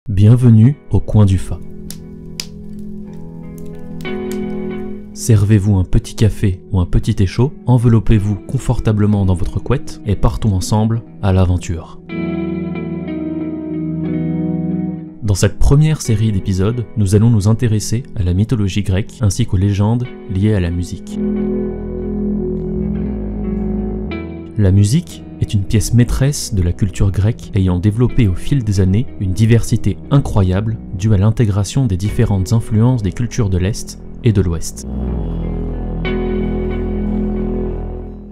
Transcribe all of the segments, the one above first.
Bienvenue au coin du Fa. Servez-vous un petit café ou un petit thé chaud, enveloppez-vous confortablement dans votre couette et partons ensemble à l'aventure. Dans cette première série d'épisodes, nous allons nous intéresser à la mythologie grecque ainsi qu'aux légendes liées à la musique. La musique est une pièce maîtresse de la culture grecque ayant développé au fil des années une diversité incroyable due à l'intégration des différentes influences des cultures de l'Est et de l'Ouest.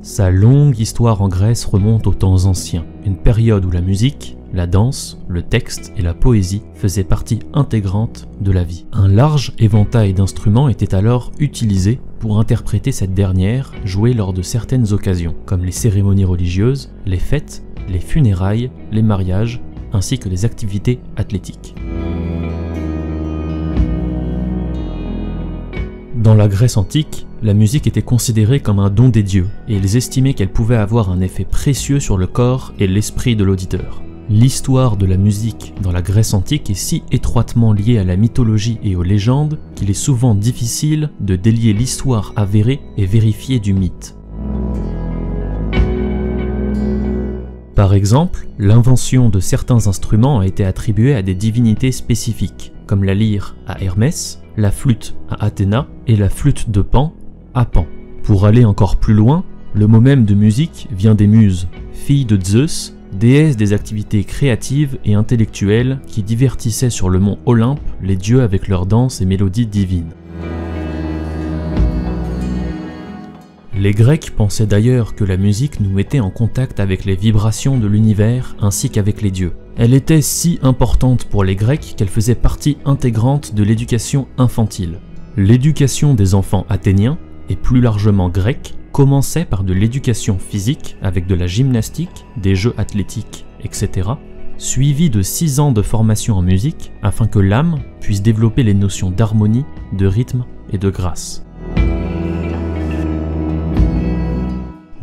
Sa longue histoire en Grèce remonte aux temps anciens, une période où la musique, la danse, le texte et la poésie faisaient partie intégrante de la vie. Un large éventail d'instruments était alors utilisé pour interpréter cette dernière, jouée lors de certaines occasions, comme les cérémonies religieuses, les fêtes, les funérailles, les mariages, ainsi que les activités athlétiques. Dans la Grèce antique, la musique était considérée comme un don des dieux, et ils estimaient qu'elle pouvait avoir un effet précieux sur le corps et l'esprit de l'auditeur. L'histoire de la musique dans la Grèce antique est si étroitement liée à la mythologie et aux légendes qu'il est souvent difficile de délier l'histoire avérée et vérifiée du mythe. Par exemple, l'invention de certains instruments a été attribuée à des divinités spécifiques, comme la lyre à Hermès, la flûte à Athéna et la flûte de Pan à Pan. Pour aller encore plus loin, le mot même de musique vient des muses, filles de Zeus, déesses des activités créatives et intellectuelles qui divertissaient sur le mont Olympe les dieux avec leurs danses et mélodies divines. Les Grecs pensaient d'ailleurs que la musique nous mettait en contact avec les vibrations de l'univers ainsi qu'avec les dieux. Elle était si importante pour les Grecs qu'elle faisait partie intégrante de l'éducation infantile. L'éducation des enfants athéniens, et plus largement grecs, commençait par de l'éducation physique avec de la gymnastique, des jeux athlétiques, etc., suivi de 6 ans de formation en musique afin que l'âme puisse développer les notions d'harmonie, de rythme et de grâce.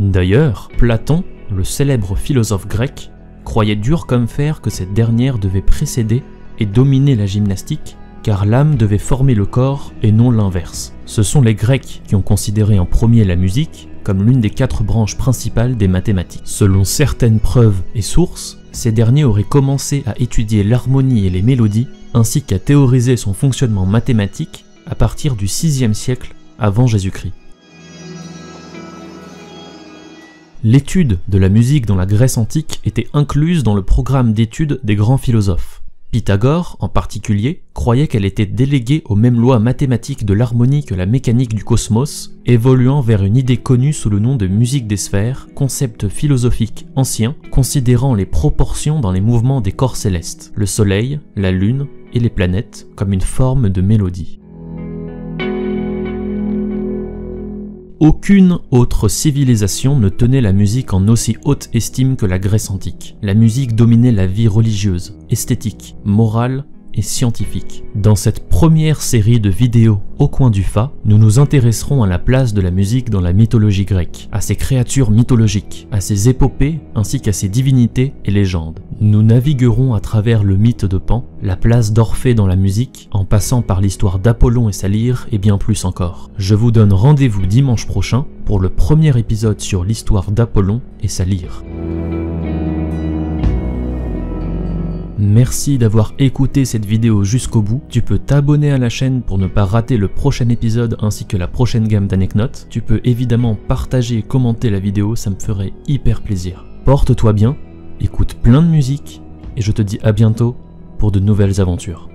D'ailleurs, Platon, le célèbre philosophe grec, croyait dur comme fer que cette dernière devait précéder et dominer la gymnastique, car l'âme devait former le corps et non l'inverse. Ce sont les Grecs qui ont considéré en premier la musique comme l'une des 4 branches principales des mathématiques. Selon certaines preuves et sources, ces derniers auraient commencé à étudier l'harmonie et les mélodies, ainsi qu'à théoriser son fonctionnement mathématique à partir du 6e siècle avant Jésus-Christ. L'étude de la musique dans la Grèce antique était incluse dans le programme d'études des grands philosophes. Pythagore, en particulier, croyait qu'elle était déléguée aux mêmes lois mathématiques de l'harmonie que la mécanique du cosmos, évoluant vers une idée connue sous le nom de musique des sphères, concept philosophique ancien considérant les proportions dans les mouvements des corps célestes, le soleil, la lune et les planètes, comme une forme de mélodie. Aucune autre civilisation ne tenait la musique en aussi haute estime que la Grèce antique. La musique dominait la vie religieuse, esthétique, morale et scientifique. Dans cette première série de vidéos au coin du Fa, nous nous intéresserons à la place de la musique dans la mythologie grecque, à ses créatures mythologiques, à ses épopées ainsi qu'à ses divinités et légendes. Nous naviguerons à travers le mythe de Pan, la place d'Orphée dans la musique, en passant par l'histoire d'Apollon et sa lyre et bien plus encore. Je vous donne rendez-vous dimanche prochain pour le premier épisode sur l'histoire d'Apollon et sa lyre. Merci d'avoir écouté cette vidéo jusqu'au bout. Tu peux t'abonner à la chaîne pour ne pas rater le prochain épisode ainsi que la prochaine gamme d'anecdotes. Tu peux évidemment partager et commenter la vidéo, ça me ferait hyper plaisir. Porte-toi bien, écoute plein de musique et je te dis à bientôt pour de nouvelles aventures.